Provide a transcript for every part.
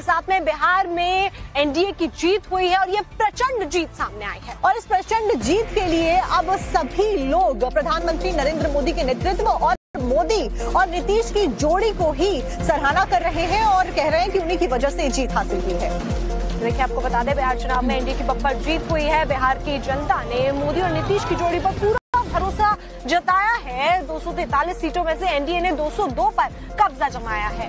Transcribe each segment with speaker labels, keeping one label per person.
Speaker 1: साथ में बिहार में एनडीए की जीत हुई है और ये प्रचंड जीत सामने आई है। और इस प्रचंड जीत के लिए अब सभी लोग प्रधानमंत्री नरेंद्र मोदी के नेतृत्व और मोदी और नीतीश की जोड़ी को ही सराहना कर रहे हैं और कह रहे हैं कि उन्हीं की वजह से जीत हासिल हुई है। देखिए, आपको बता दें, बिहार चुनाव में एनडीए की बम्पर जीत हुई है। बिहार की जनता ने मोदी और नीतीश की जोड़ी पर पूरा भरोसा जताया है। 243 सीटों में से एनडीए ने 202 पर कब्जा जमाया है।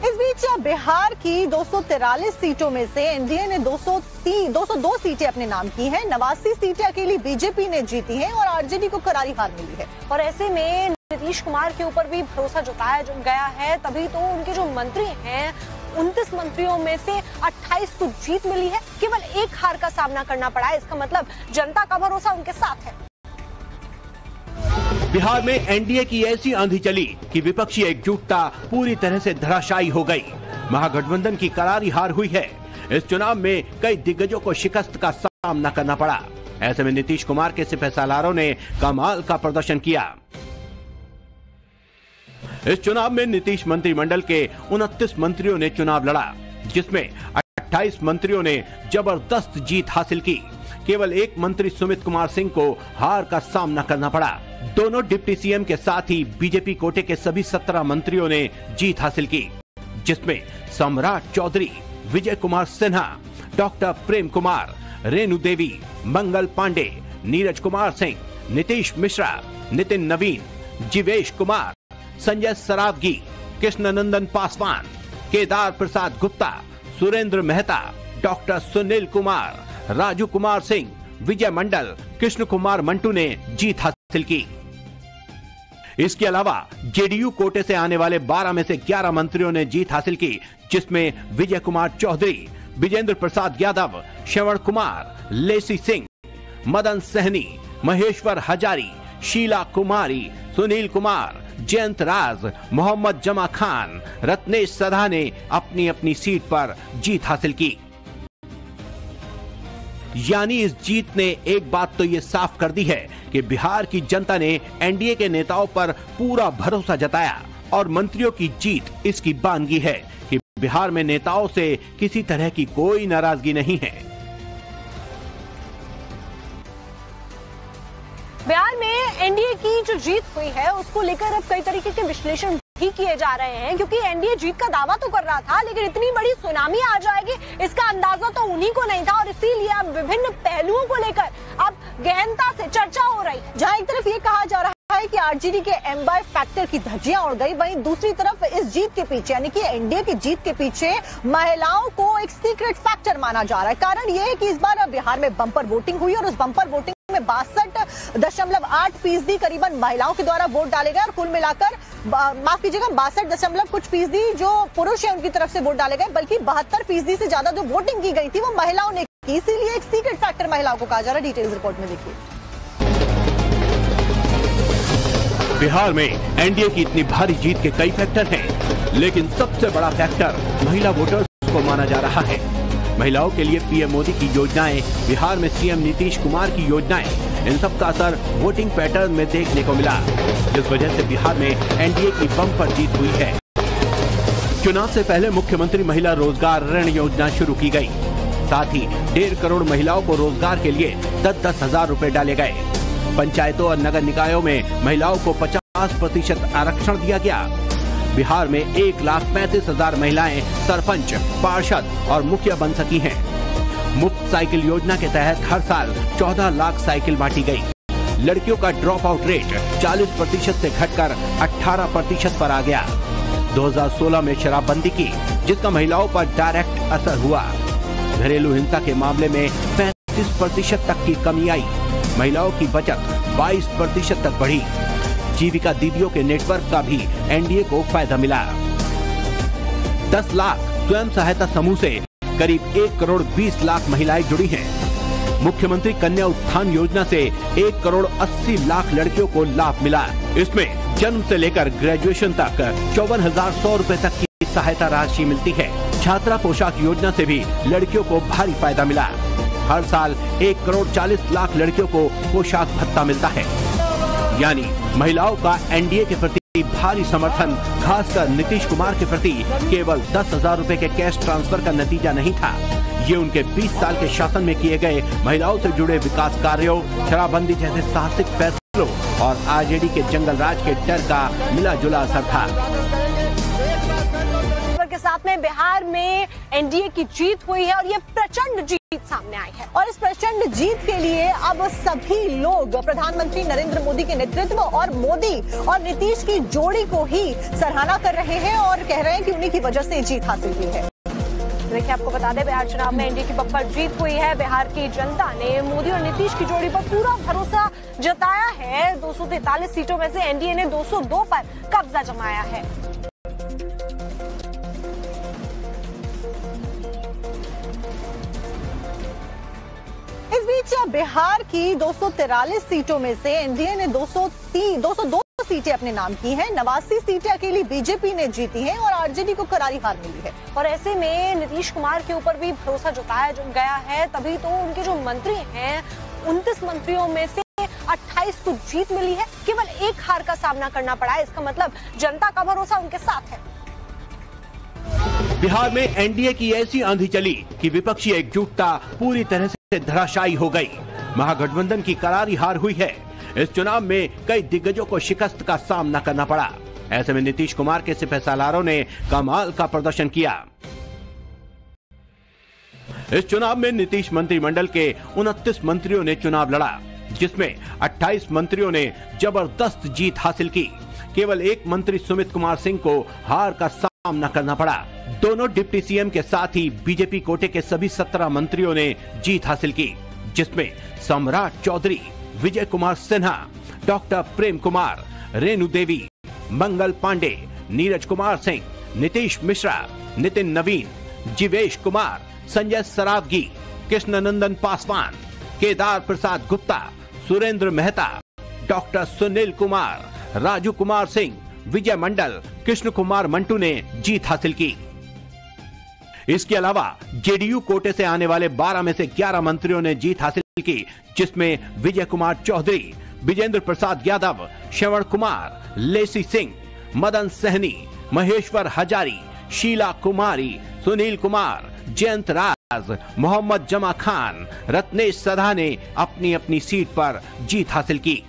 Speaker 1: इस बीच बिहार की 243 सीटों में से एनडीए ने 202 सीटें अपने नाम की हैं। 89 सीटें अकेली बीजेपी ने जीती हैं और आरजेडी को करारी हार मिली है। और ऐसे में नीतीश कुमार के ऊपर भी भरोसा जताया गया है, तभी तो उनके जो मंत्री हैं 29 मंत्रियों में से 28 को जीत मिली है। केवल एक हार का सामना करना पड़ा है। इसका मतलब जनता का भरोसा उनके साथ है।
Speaker 2: बिहार में एनडीए की ऐसी आंधी चली कि विपक्षी एकजुटता पूरी तरह से धराशायी हो गई। महागठबंधन की करारी हार हुई है। इस चुनाव में कई दिग्गजों को शिकस्त का सामना करना पड़ा। ऐसे में नीतीश कुमार के सिपहसालारों ने कमाल का प्रदर्शन किया। इस चुनाव में नीतीश मंत्रिमंडल के 29 मंत्रियों ने चुनाव लड़ा, जिसमें 28 मंत्रियों ने जबरदस्त जीत हासिल की। केवल एक मंत्री सुमित कुमार सिंह को हार का सामना करना पड़ा। दोनों डिप्टी सीएम के साथ ही बीजेपी कोटे के सभी 17 मंत्रियों ने जीत हासिल की, जिसमें सम्राट चौधरी, विजय कुमार सिन्हा, डॉक्टर प्रेम कुमार, रेणु देवी, मंगल पांडे, नीरज कुमार सिंह, नीतीश मिश्रा, नितिन नवीन, जीवेश कुमार, संजय सरावगी, कृष्णनंदन पासवान, केदार प्रसाद गुप्ता, सुरेंद्र मेहता, डॉक्टर सुनील कुमार, राजू कुमार सिंह, विजय मंडल, कृष्ण कुमार मंटू ने जीत हासिल की। इसके अलावा जेडीयू कोटे से आने वाले 12 में से 11 मंत्रियों ने जीत हासिल की, जिसमें विजय कुमार चौधरी, विजेंद्र प्रसाद यादव, श्रवण कुमार, लेसी सिंह, मदन सहनी, महेश्वर हजारी, शीला कुमारी, सुनील कुमार, जयंत राज, मोहम्मद जमा खान, रत्नेश सधा ने अपनी अपनी सीट पर जीत हासिल की। यानी इस जीत ने एक बात तो ये साफ कर दी है कि बिहार की जनता ने एनडीए के नेताओं पर पूरा भरोसा जताया और मंत्रियों की जीत इसकी बानगी है कि बिहार में नेताओं से किसी तरह की कोई नाराजगी नहीं है।
Speaker 1: बिहार में एनडीए की जो जीत हुई है उसको लेकर अब कई तरीके के विश्लेषण भी किए जा रहे हैं, क्योंकि एनडीए जीत का दावा तो कर रहा था, लेकिन इतनी बड़ी सुनामी आ जाएगी इसका अंदाजा तो उन्हीं को नहीं था। और इसीलिए अब विभिन्न पहलुओं को लेकर अब गहनता से चर्चा हो रही है। जहां एक तरफ ये कहा जा रहा है कि आरजेडी के एमवाई फैक्टर की धज्जियां उड़ गई, वहीं दूसरी तरफ इस जीत के पीछे यानी कि एनडीए की जीत के पीछे महिलाओं को एक सीक्रेट फैक्टर माना जा रहा है। कारण यह है कि इस बार बिहार में बम्पर वोटिंग हुई और उस बम्पर वोटिंग में 62.8% करीबन महिलाओं के द्वारा वोट डाले गए और कुल मिलाकर माफ कीजिएगा 62% जो पुरुष है उनकी तरफ से वोट डाले गए, बल्कि 72% से ज्यादा जो वोटिंग की गई थी वो महिलाओं ने की। इसीलिए एक सीक्रेट फैक्टर महिलाओं को कहा जा रहा है। डिटेल्स रिपोर्ट में देखिए।
Speaker 2: बिहार में एनडीए की इतनी भारी जीत के कई फैक्टर हैं, लेकिन सबसे बड़ा फैक्टर महिला वोटर्स को माना जा रहा है। महिलाओं के लिए पीएम मोदी की योजनाएं, बिहार में सीएम नीतीश कुमार की योजनाएं, इन सब का असर वोटिंग पैटर्न में देखने को मिला, जिस वजह से बिहार में एनडीए की बम्पर जीत हुई है। चुनाव से पहले मुख्यमंत्री महिला रोजगार ऋण योजना शुरू की गई। साथ ही 1.5 करोड़ महिलाओं को रोजगार के लिए 10-10 हजार रुपए डाले गए। पंचायतों और नगर निकायों में महिलाओं को 50% आरक्षण दिया गया। बिहार में 1,35,000 महिलाएं सरपंच, पार्षद और मुखिया बन सकी हैं। मुफ्त साइकिल योजना के तहत हर साल 14 लाख साइकिल बांटी गई। लड़कियों का ड्रॉप आउट रेट 40% से घटकर 18% पर आ गया। 2016 में शराबबंदी की, जिसका महिलाओं पर डायरेक्ट असर हुआ। घरेलू हिंसा के मामले में 35% तक की कमी आई। महिलाओं की बचत 22% तक बढ़ी। जीविका दीदियों के नेटवर्क का भी एनडीए को फायदा मिला। 10 लाख स्वयं सहायता समूह से करीब 1 करोड़ 20 लाख महिलाएं जुड़ी हैं। मुख्यमंत्री कन्या उत्थान योजना से 1 करोड़ 80 लाख लड़कियों को लाभ मिला। इसमें जन्म से लेकर ग्रेजुएशन तक 54,100 रुपए तक की सहायता राशि मिलती है। छात्रा पोशाक योजना से भी लड़कियों को भारी फायदा मिला। हर साल 1 करोड़ 40 लाख लड़कियों को पोशाक भत्ता मिलता है। यानी महिलाओं का एनडीए के प्रति भारी समर्थन खासकर नीतीश कुमार के प्रति केवल 10,000 रुपए के कैश ट्रांसफर का नतीजा नहीं था। ये उनके 20 साल के शासन में किए गए महिलाओं से जुड़े विकास कार्यों, शराबबंदी जैसे साहसिक फैसलों और आरजेडी के जंगल राज के डर का मिला जुला असर था।
Speaker 1: के साथ में बिहार में एनडीए की जीत हुई है और ये प्रचंड जीत सामने आई है और इस प्रचंड जीत के लिए अब सभी लोग प्रधानमंत्री नरेंद्र मोदी के नेतृत्व और मोदी और नीतीश की जोड़ी को ही सराहना कर रहे हैं और कह रहे हैं कि उन्हीं की वजह से जीत हासिल हुई है। देखिए, आपको बता दें, बिहार चुनाव में एनडीए की बम्पर जीत हुई है। बिहार की जनता ने मोदी और नीतीश की जोड़ी पर पूरा भरोसा जताया है। 243 सीटों में से एनडीए ने 202 पर कब्जा जमाया है। इस बीच बिहार की 243 सीटों में से एनडीए ने 202 सीटें अपने नाम की हैं। 89 सीटें अकेली बीजेपी ने जीती हैं और आरजेडी को करारी हार मिली है। और ऐसे में नीतीश कुमार के ऊपर भी भरोसा जताया गया है, तभी तो उनके जो मंत्री हैं 29 मंत्रियों में से 28 को जीत मिली है। केवल एक हार का सामना करना पड़ा है। इसका मतलब जनता का भरोसा उनके साथ है।
Speaker 2: बिहार में एनडीए की ऐसी आंधी चली कि विपक्षी एकजुटता पूरी तरह से धराशायी हो गई। महागठबंधन की करारी हार हुई है। इस चुनाव में कई दिग्गजों को शिकस्त का सामना करना पड़ा। ऐसे में नीतीश कुमार के सिपहसालारों ने कमाल का प्रदर्शन किया। इस चुनाव में नीतीश मंत्रिमंडल के 29 मंत्रियों ने चुनाव लड़ा, जिसमें 28 मंत्रियों ने जबरदस्त जीत हासिल की। केवल एक मंत्री सुमित कुमार सिंह को हार का सामना करना पड़ा। दोनों डिप्टी सीएम के साथ ही बीजेपी कोटे के सभी 17 मंत्रियों ने जीत हासिल की, जिसमें सम्राट चौधरी, विजय कुमार सिन्हा, डॉक्टर प्रेम कुमार, रेणु देवी, मंगल पांडे, नीरज कुमार सिंह, नीतीश मिश्रा, नितिन नवीन, जीवेश कुमार, संजय सरावगी, कृष्णनंदन पासवान, केदार प्रसाद गुप्ता, सुरेंद्र मेहता, डॉक्टर सुनील कुमार, राजू कुमार सिंह, विजय मंडल, कृष्ण कुमार मंटू ने जीत हासिल की। इसके अलावा जेडीयू कोटे से आने वाले 12 में से 11 मंत्रियों ने जीत हासिल की, जिसमें विजय कुमार चौधरी, विजेंद्र प्रसाद यादव, श्रवण कुमार, लेसी सिंह, मदन सहनी, महेश्वर हजारी, शीला कुमारी, सुनील कुमार, जयंत राज, मोहम्मद जमा खान, रत्नेश सधा ने अपनी अपनी सीट पर जीत हासिल की।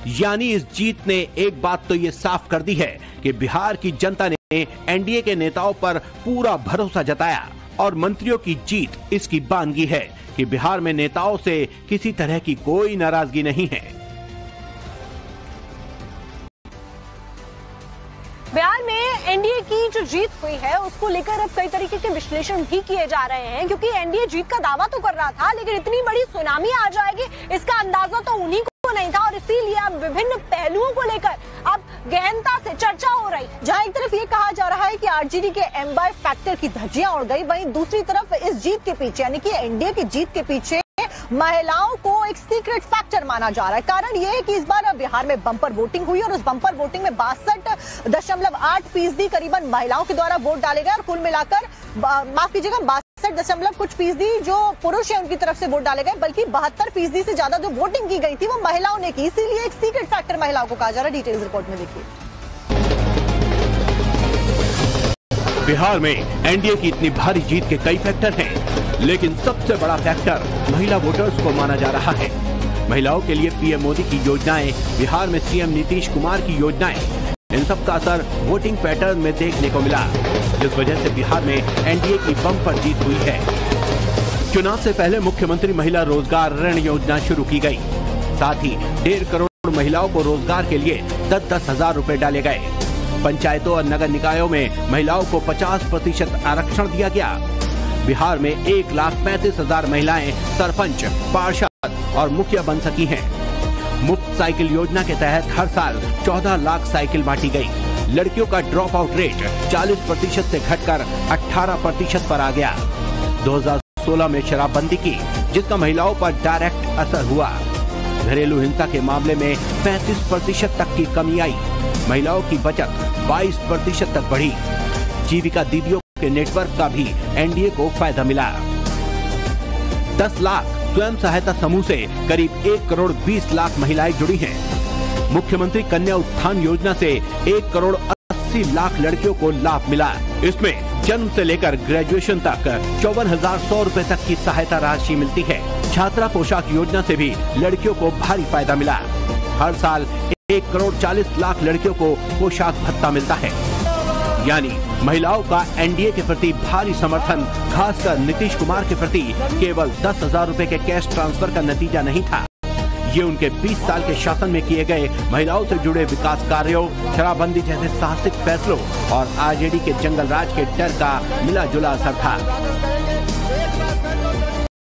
Speaker 2: यानी इस जीत ने एक बात तो ये साफ कर दी है कि बिहार की जनता ने एनडीए के नेताओं पर पूरा भरोसा जताया और मंत्रियों की जीत इसकी बानगी है कि बिहार में नेताओं से किसी तरह की कोई नाराजगी नहीं है।
Speaker 1: बिहार में एनडीए की जो जीत हुई है उसको लेकर अब कई तरीके के विश्लेषण भी किए जा रहे हैं, क्योंकि एनडीए जीत का दावा तो कर रहा था, लेकिन इतनी बड़ी सुनामी आ जाएगी इसका अंदाजा तो उन्हीं को नहीं था और इसीलिए अब विभिन्न पहलुओं को लेकर अब गहनता से चर्चा हो रही है। जहां एक तरफ ये कहा जा रहा है कि आरजेडी के एमवाई फैक्टर की धज्जियां उड़ गई, वहीं दूसरी तरफ इस जीत के पीछे यानी कि एनडीए की जीत के पीछे महिलाओं को एक सीक्रेट फैक्टर माना जा रहा है। कारण यह है कि इस बार बिहार में बम्पर वोटिंग हुई और उस बम्पर वोटिंग में 62.8% करीबन महिलाओं के द्वारा वोट डाले गए और कुल मिलाकर माफ कीजिएगा 62 कुछ फीसदी जो पुरुष है उनकी तरफ से वोट डाले गए, बल्कि 72% से ज्यादा जो वोटिंग की गई थी वो महिलाओं ने की। इसीलिए एक सीक्रेट फैक्टर महिलाओं को कहा जा रहा है। डिटेल्स रिपोर्ट में देखिए।
Speaker 2: बिहार में एनडीए की इतनी भारी जीत के कई फैक्टर हैं, लेकिन सबसे बड़ा फैक्टर महिला वोटर्स को माना जा रहा है। महिलाओं के लिए पीएम मोदी की योजनाएं, बिहार में सीएम नीतीश कुमार की योजनाएं, इन सब का असर वोटिंग पैटर्न में देखने को मिला, जिस वजह से बिहार में एनडीए की बम्पर जीत हुई है। चुनाव से पहले मुख्यमंत्री महिला रोजगार ऋण योजना शुरू की गई। साथ ही 1.5 करोड़ महिलाओं को रोजगार के लिए 10-10 हजार रुपए डाले गए। पंचायतों और नगर निकायों में महिलाओं को 50% आरक्षण दिया गया। बिहार में 1,35,000 महिलाएं सरपंच, पार्षद और मुखिया बन सकी हैं। मुफ्त साइकिल योजना के तहत हर साल 14 लाख साइकिल बांटी गई। लड़कियों का ड्रॉप आउट रेट 40% से घटकर 18% पर आ गया। 2016 में शराबबंदी की, जिसका महिलाओं पर डायरेक्ट असर हुआ। घरेलू हिंसा के मामले में 35% तक की कमी आई। महिलाओं की बचत 22% तक बढ़ी। जीविका दीदियों के नेटवर्क का भी एनडीए को फायदा मिला। 10 लाख स्वयं सहायता समूह से करीब 1 करोड़ 20 लाख महिलाएं जुड़ी हैं। मुख्यमंत्री कन्या उत्थान योजना से 1 करोड़ 80 लाख लड़कियों को लाभ मिला। इसमें जन्म से लेकर ग्रेजुएशन तक 54,100 रुपए तक की सहायता राशि मिलती है। छात्रा पोशाक योजना से भी लड़कियों को भारी फायदा मिला। हर साल 1 करोड़ 40 लाख लड़कियों को पोशाक भत्ता मिलता है। यानी महिलाओं का एनडीए के प्रति भारी समर्थन खासकर नीतीश कुमार के प्रति केवल 10,000 रुपए के कैश ट्रांसफर का नतीजा नहीं था। ये उनके 20 साल के शासन में किए गए महिलाओं से जुड़े विकास कार्यों, शराबबंदी जैसे साहसिक फैसलों और आरजेडी के जंगल राज के डर का मिला जुला असर था।